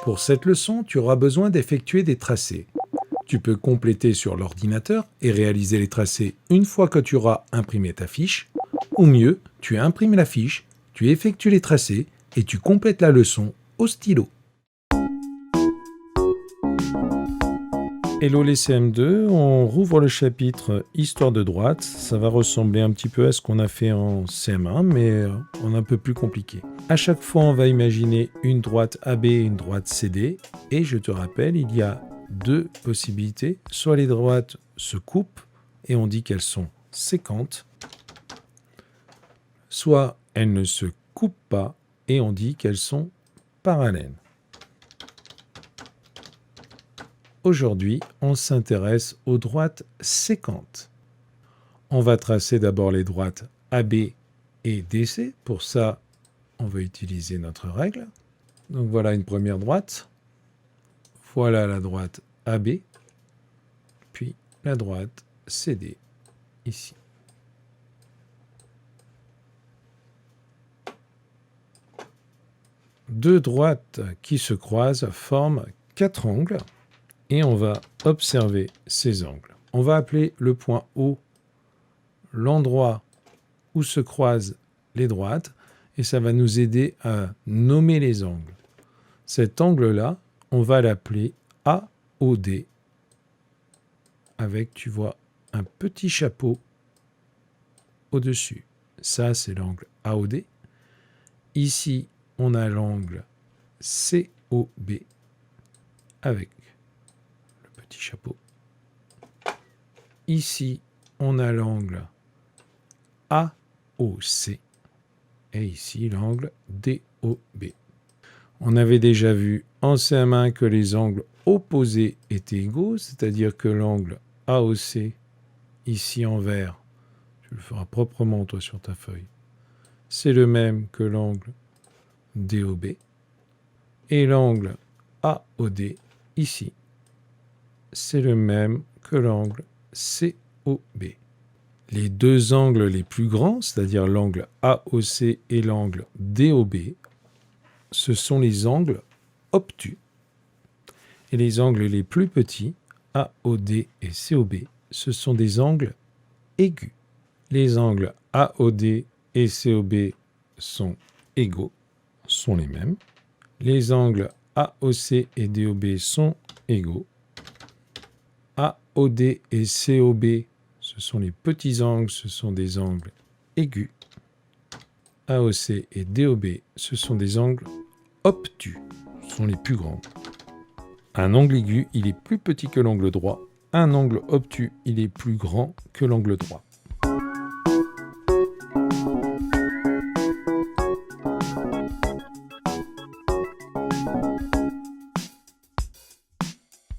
Pour cette leçon, tu auras besoin d'effectuer des tracés. Tu peux compléter sur l'ordinateur et réaliser les tracés une fois que tu auras imprimé ta fiche, ou mieux, tu imprimes la fiche, tu effectues les tracés et tu complètes la leçon au stylo. Hello les CM2, on rouvre le chapitre Histoire de droite. Ça va ressembler un petit peu à ce qu'on a fait en CM1, mais en un peu plus compliqué. À chaque fois, on va imaginer une droite AB et une droite CD. Et je te rappelle, il y a deux possibilités. Soit les droites se coupent et on dit qu'elles sont sécantes, soit elles ne se coupent pas et on dit qu'elles sont parallèles. Aujourd'hui, on s'intéresse aux droites sécantes. On va tracer d'abord les droites AB et DC. Pour ça, on va utiliser notre règle. Donc voilà une première droite. Voilà la droite AB, puis la droite CD, ici. Deux droites qui se croisent forment quatre angles. Et on va observer ces angles. On va appeler le point O l'endroit où se croisent les droites et ça va nous aider à nommer les angles. Cet angle-là, on va l'appeler AOD avec, tu vois, un petit chapeau au-dessus. Ça, c'est l'angle AOD. Ici, on a l'angle COB avec chapeau. Ici, on a l'angle AOC et ici l'angle DOB. On avait déjà vu en CM1 que les angles opposés étaient égaux, c'est-à-dire que l'angle AOC, ici en vert, tu le feras proprement toi sur ta feuille, c'est le même que l'angle DOB et l'angle AOD, ici, c'est le même que l'angle COB. Les deux angles les plus grands, c'est-à-dire l'angle AOC et l'angle DOB, ce sont les angles obtus. Et les angles les plus petits, AOD et COB, ce sont des angles aigus. Les angles AOD et COB sont égaux, sont les mêmes. Les angles AOC et DOB sont égaux. AOD et COB, ce sont les petits angles, ce sont des angles aigus. AOC et DOB, ce sont des angles obtus, ce sont les plus grands. Un angle aigu, il est plus petit que l'angle droit. Un angle obtus, il est plus grand que l'angle droit.